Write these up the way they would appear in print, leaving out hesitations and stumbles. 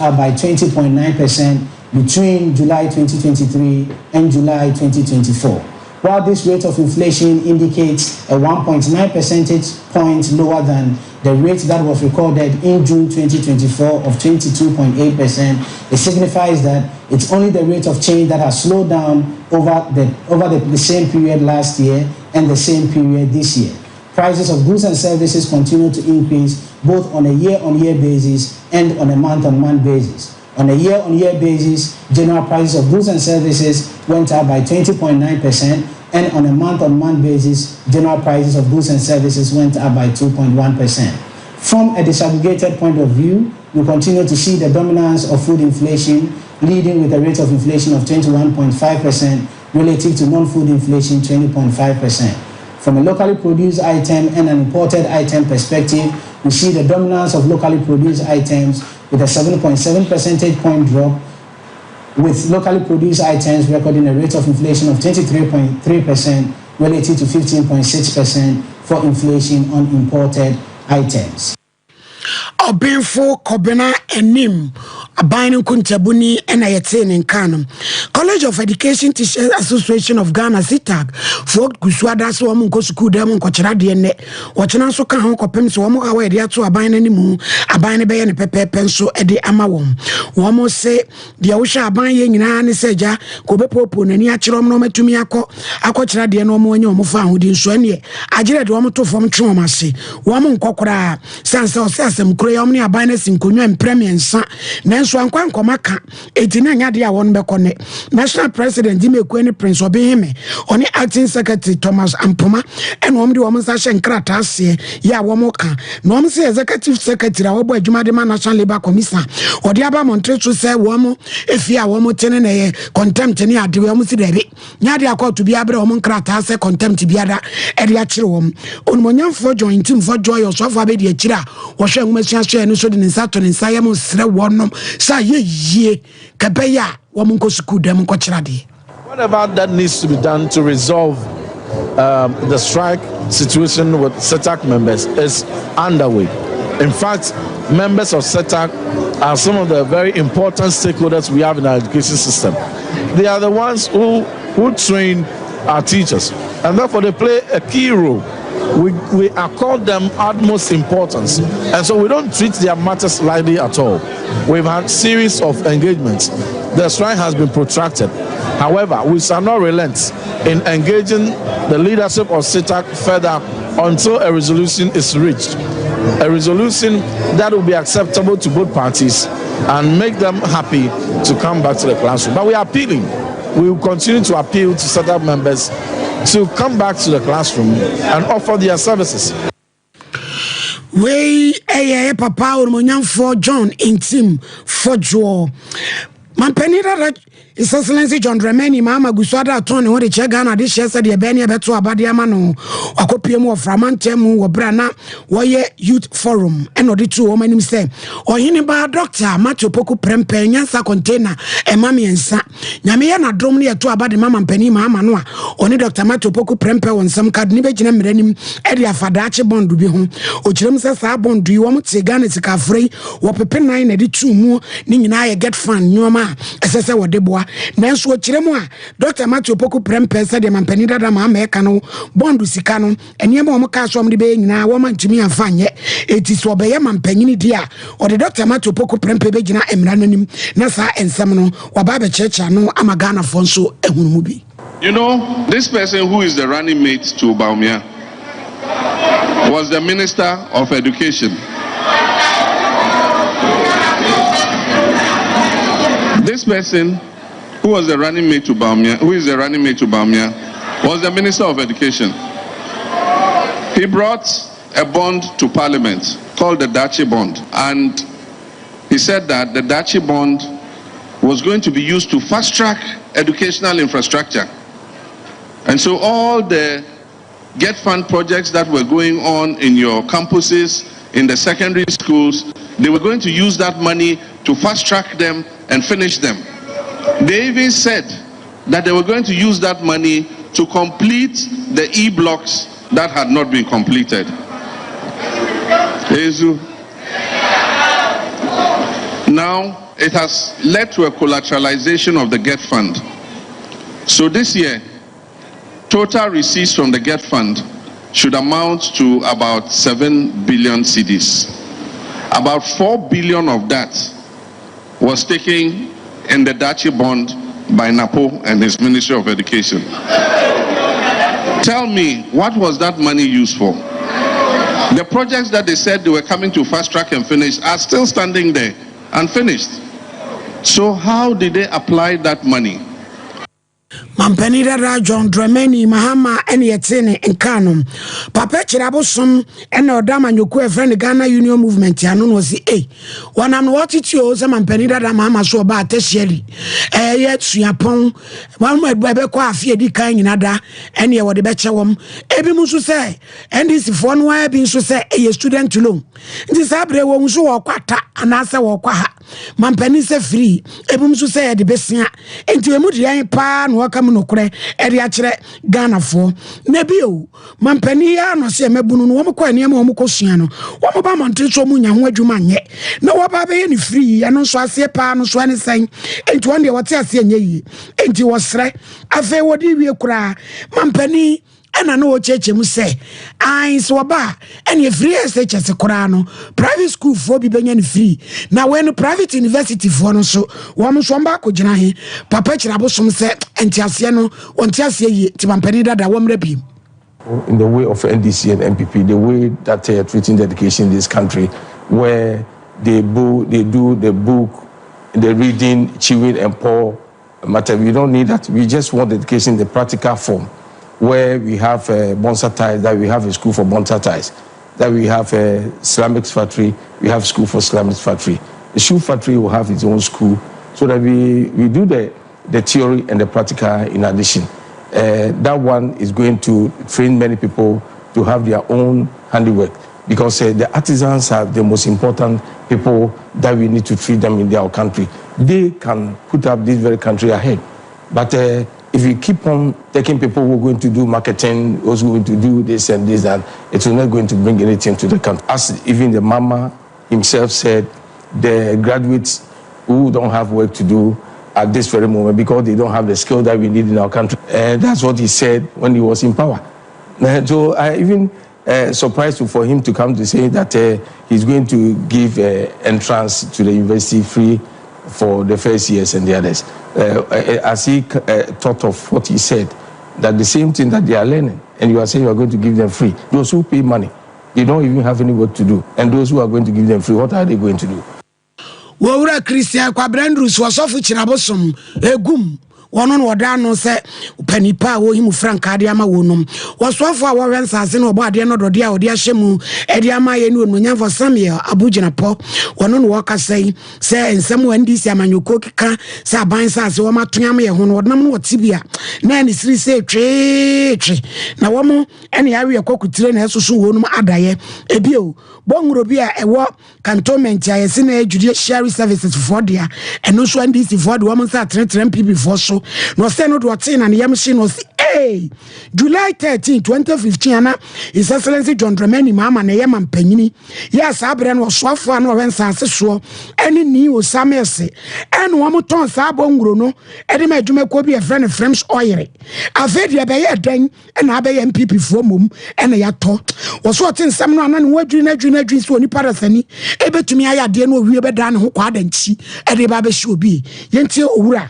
up by 20.9% between July 2023 and July 2024. While this rate of inflation indicates a 1.9 percentage point lower than the rate that was recorded in June 2024 of 22.8%, it signifies that it's only the rate of change that has slowed down over the same period last year and the same period this year. Prices of goods and services continue to increase both on a year-on-year basis and on a month-on-month basis. On a year-on-year basis, general prices of goods and services went up by 20.9%, and on a month-on-month basis, general prices of goods and services went up by 2.1%. From a disaggregated point of view, we continue to see the dominance of food inflation, leading with a rate of inflation of 21.5% relative to non-food inflation 20.5%. From a locally produced item and an imported item perspective, we see the dominance of locally produced items with a 7.7 percentage point drop, with locally produced items recording a rate of inflation of 23.3% relative to 15.6% for inflation on imported items. Obenfo Kobena Enim Abainu Kuntabuni and Ayatin in Kanum. College of Education Teachers Association of Ghana SITAG Fort Guswada Swam Kosuku Demon Kochadiane Wachanaso Kan Kopem Swamo away the to Abine anymore Abine Bay and Pepe Penso Eddie Amawom. Wamo say the Osha Abine Yan Seja Kobepo Naniachrom no Metumiako Akochadian no more Mofa within Swanye. I did one to form Tromasi. Wamon Kokora Sansa Sassam Creomni Abines in Kunya and Premier San. Nanso ankwan komaka etina nya de a won bekone national president Jimmy Kwene Prince Obihime oni acting secretary Thomas Ampoma en wom de wom sa hye nkrata ase ya wom ka no wom se executive secretary a wobo adwuma de ma national labor commission odi aba montre so se wom efi a wom tene na contempt ne ade wom si dabi nya de akoto bi abre wom nkrata ase contempt biada e de a kire wom onmonyamfo join team for joy osofo abedi a kire a wo hwe nwumasia hwe no so de nsa to nsa yam sre wonom. Whatever that needs to be done to resolve the strike situation with SETAC members is underway. In fact, members of SETAC are some of the very important stakeholders we have in our education system. They are the ones who train our teachers, and therefore they play a key role. We accord them utmost importance, and so we don't treat their matters lightly at all. We've had series of engagements. The strike has been protracted. However, we shall not relent in engaging the leadership of SITAC further until a resolution is reached. A resolution that will be acceptable to both parties and make them happy to come back to the classroom. But we are appealing. We will continue to appeal to SITAC members to come back to the classroom and offer their services. We papa or Monyam John in team for Joe. Mampenira His Excellency John Dramani Mama Guswada Tony when the Chagana this year said the Benia Beto Abadiamano Akopium of Ramantemu or Brana Waye Youth Forum and the two women say or Hiniba Doctor Macho Poku Prempe Nyansa container and Mammy and Sa Yamiana Dromnia to Abadi Mama Penny Mamma only Dr. Macho Poku Prempe on some card Nibajin Milenim Edia Fadache Bond to be home or Jimsa Sabon do you want to say Ganesika free or Pepen 9 edition more Nina get fun Numa SSA or Debois. Nanso chiremwa Dr. Matthew Poku Prempe said the mampenida da ma mekano bondu sikano enye mo ka so mde be nyina wo mantimi afanye eti so be ye mampanyini dia or the Dr. Matthew Poku Prempe be gina emra nanim na sa ensem no waba be checha no amagana fonso ehunu bi. You know, this person who is the running mate to Baumia was the Minister of Education. This person who was the running mate to Baumia, was the Minister of Education. He brought a bond to Parliament called the Dachi Bond, and he said that the Dachi Bond was going to be used to fast-track educational infrastructure. And so all the Get Fund projects that were going on in your campuses, in the secondary schools, they were going to use that money to fast-track them and finish them. They even said that they were going to use that money to complete the E-blocks that had not been completed. Now, it has led to a collateralization of the GET fund. So this year, total receipts from the GET fund should amount to about 7 billion cedis. About 4 billion of that was taken in the Dachi bond by Napo and his Ministry of Education. Tell me, what was that money used for? The projects that they said they were coming to fast track and finish are still standing there unfinished. So how did they apply that money? Mampani Dada John Dramani Mahama and Yetene and Kanum. Papa Chirabosom and Odama Nyoko, a friend Ghana Union Movement, Yanon was the A. One I'm what it shows, Mampani Dada Mama so about Tesheri. Yet Siapon, one might Bebe Quafi, the kind in Ada, and you were the better one. Ebimusu say, and this is one way being so say a student to loan. This Abre won't so or quata, and answer or quaha. Mampani say free, Ebimusu say the best thing, and to a moody pan, welcome no kure eri akire Ghana fo na bio mampani ya no se mebunu no wo kwa niam wo kosua no wo ba montre so mu nya ho adwuma nye na wo ba be ni free ya no so ase pa no so ani san enti won de wote ase anya yi enti wo sre afa wo di wie kura mampani ana no cheche mu se ai so ba ene free SHS kura no private school fo bi benya ni free na when private university fo no so wo mo so mba ko gina he papa Chirabosom se enti ase no wonti ase yi ti mampani Dada wo mra bi in the way of NDC and MPP, the way that they are treating the education in this country, where they do the book, the reading, chewing and pour matter. We don't need that. We just want education in the practical form, where we have bonsai ties, that we have a school for bonsai ties, that we have a ceramics factory, we have school for ceramics factory. The shoe factory will have its own school, so that we do the theory and the practical in addition. That one is going to train many people to have their own handiwork, because the artisans are the most important people that we need to treat them in their country. They can put up this very country ahead. But if you keep on taking people who are going to do marketing, who's going to do this and this, and it's not going to bring anything to the country. As even the mama himself said, the graduates who don't have work to do at this very moment because they don't have the skill that we need in our country. That's what he said when he was in power. So I even surprised for him to come to say that he's going to give entrance to the university free for the first years and the others. As he thought of what he said, that the same thing that they are learning, and you are saying you are going to give them free. Those who pay money, they don't even have any work to do. And those who are going to give them free, what are they going to do? Wura Christian kwa Brandrus wasofu Chirabosom egum wono no oda no se panipa wo himu frankade ama wonum wasofu a worensa ase no obo ade no dode a ode ahyemu ede ama ye no nyamfo Samuel Abuginapo wono no woka sei se ensem wandi si amanyoko kika se abansa ase wo matoyam ye ho no wodnam no wotibia na ni siri se twe na womo ene yawe kokutire na esoso wonum adaye ebio bonwuro bi a ewo cantonment ya yesi na judiciary services for dia eno so ndc for the woman sa tretrem people for so no say no do tin and yam shi no say hey July 13 2015 ana His Excellency John Dramani Mahama na yema mpanyini yes abre no soafo na wensa aseso eni ni osamese eno wo ton sa bonwuro no ede ma adwuma ko bi e friend French oil avedia be ye dan ena be ye MPP for mum ena ya to wo so tin sam no ana ne wadwina so ni parasani ebetumi ayade no wie beda ne ho kwa danchi ede ba be shi obi yenti owura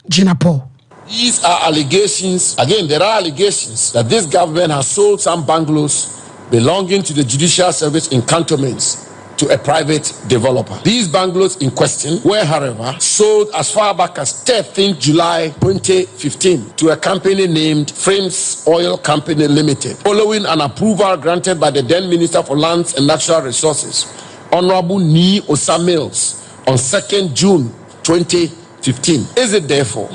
Jinapo. These are allegations. Again, there are allegations that this government has sold some bungalows belonging to the judicial service in cantonments to a private developer. These bungalows in question were, however, sold as far back as 13th July 2015 to a company named Frames Oil Company Limited, following an approval granted by the then Minister for Lands and Natural Resources, Honorable Ni Osa Mills, on 2nd June 2015. Is it therefore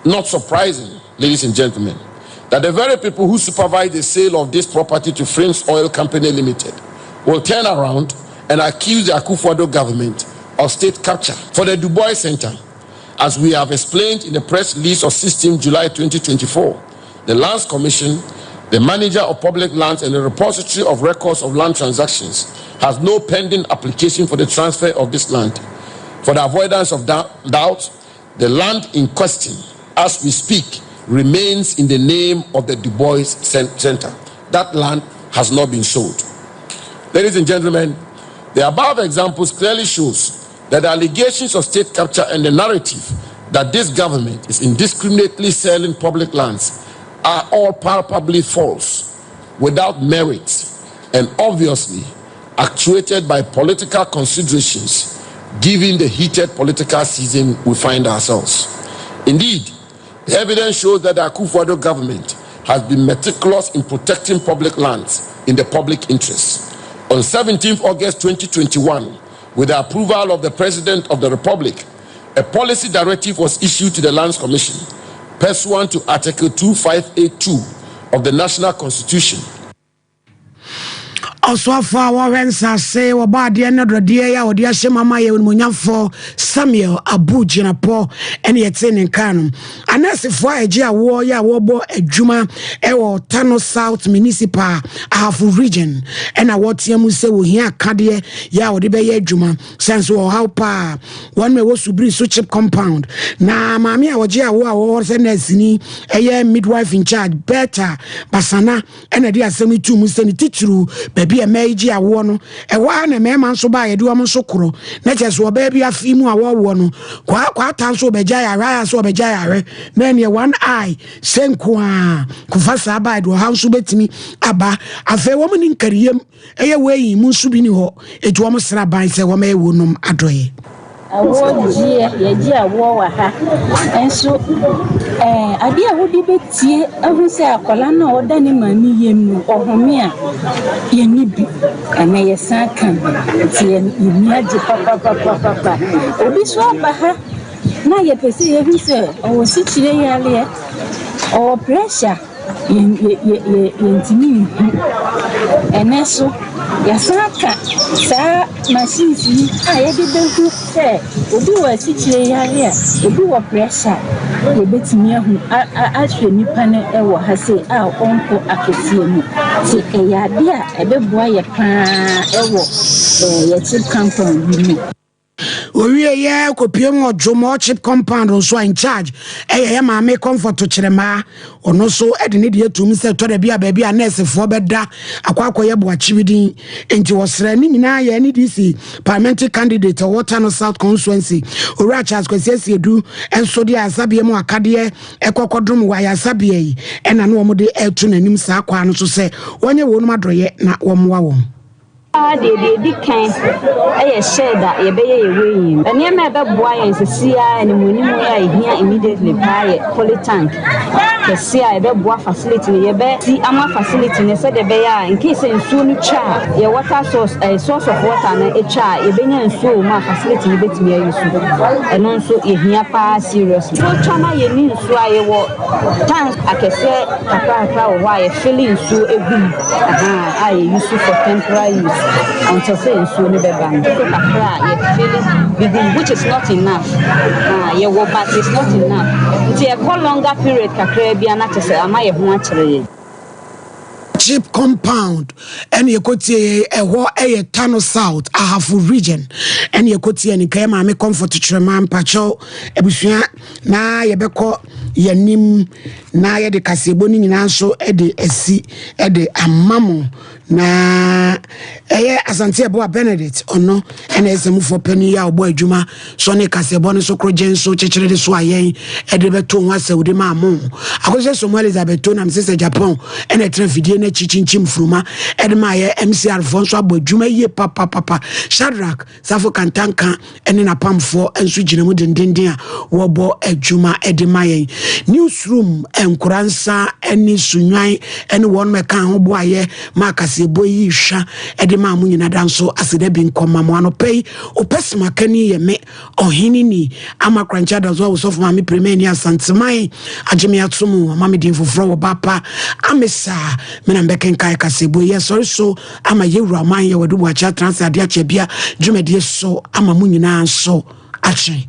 not surprising, ladies and gentlemen, that the very people who supervise the sale of this property to Frames Oil Company Limited will turn around and accuse the Akufo-Addo government of state capture? For the Dubois Center, as we have explained in the press release of 16 July 2024, the Lands Commission, the manager of public lands and the repository of records of land transactions, has no pending application for the transfer of this land. For the avoidance of doubt, the land in question, as we speak, remains in the name of the Du Bois Center. That land has not been sold. Ladies and gentlemen, the above examples clearly shows that the allegations of state capture and the narrative that this government is indiscriminately selling public lands are all palpably false, without merit, and obviously actuated by political considerations given the heated political season we find ourselves. Indeed, the evidence shows that the Akufo-Addo government has been meticulous in protecting public lands in the public interest. On 17th August 2021, with the approval of the President of the Republic, a policy directive was issued to the Lands Commission, pursuant to Article 2582 of the National Constitution. Also for our wensa say obade na dodie ya odi ahye mama ye munyafo Samuel Abujina po ene yete ne kan anasefo aje awo ya wo bo adwuma ewo Tano South Municipal Ahafu region ena wotiam se wo hia kade ya odi be ye adwuma sense wo how pa one me wo subri so chip compound na maami a woje awo se na sini eye midwife in charge better basana ena di asemi tu mu se ni titru be a meji awo no e wa na me man so ba ye de o so kro na cheso ba bia fi mu awo no kwa tan so be jaya ra so be jaya na ne one eye senko a kufasa ba do ha so betimi aba afa wo mu nkariyem eye we mu so bi ni ho eju o mo sra ban se wo ma e wonum adoye awo ye awo wa ha enso ade a wodi betie ahu se akola na oda ni mani yem ohome a ye ni bi ana ye san kan tie ni age papa obi so aba ha na ye pese ye hu se o si chire yale o pressure ye ntimi eneso ya saka sa machines ni ye de benku se obi wa si chire yale a obi wa pressure ye betimi ahu ahwe nipa na ewo ha se a onko akesie mu se ya de a ebeboa ye pa ewo ye chip compound ni Owie ye kopiem odwomo chip compound so in charge eye maame comfort to chirema ono so ede ne de atum se to da bia ba bia nurse fo beda akwakoye boachibidin enti wosra ni nyina ye ne DC parliamentary candidate Tano South constituency owura Charles Kwesi Edu enso de asabie mu akade ekokodum wa ya asabie yi ena no mo de etu nanim sa akwa no so se wonye wonum adroye na womwa won de kan share that ye be ye we and ye me be boa ye sesia and monimu ya hia immediately buy polytank kesia ye be boa facility ye be si ama facility ne said be ya in case nsuo no cha ye water source a source of water na e cha ye be nya nsuo ma facility ne betimi ayi so eno nso ye hia pa seriously so chama ye ni nsuo aye wo tank akese kakra wo wa ye filling nsuo egum aye use for temporary use until say so ni be ban so kakra ye feeling which is not enough ye wo but it's not enough until a longer period kakra bia na tese ama ye ho akere chip compound and ye kotie eho eye Tano South Ahafu region and ye kotie ni kay maame comfort chirema mpacho ebusua na ye beko yanim na ye de kasebo ni nyina so ede esi ede amamo na eye asante ebo Benedict ono ena esemufo pani ya obo adwuma so ne kasebo ne so krogen so chechire de so ayen ede beto ho asawde ma mo akose so mo Elizabeth na msese Japan ena trafidie na chichinchim fruma ede ma ye MCR fonso abo adwuma ye papa Shadrack Safo Kantanka ene na pamfo enso ginemu dendenden a wo bo adwuma ede ma yen newsroom enkuransa eni sunwan eni won meka ho bo aye ma kasebo yi hwa ede ma mu nyina danso asede bi nkoma mo anopei opesima kani ye me ohini ni amakrancha dazo wo sofu ma me premeni asantemai agemi atomu ma me din foforo wo bapa amesa me na mbeken kai kasebo ye sorry so ama yewura man ye wodu bo acha transade acha bia dwumedie so ama mu nyina so ache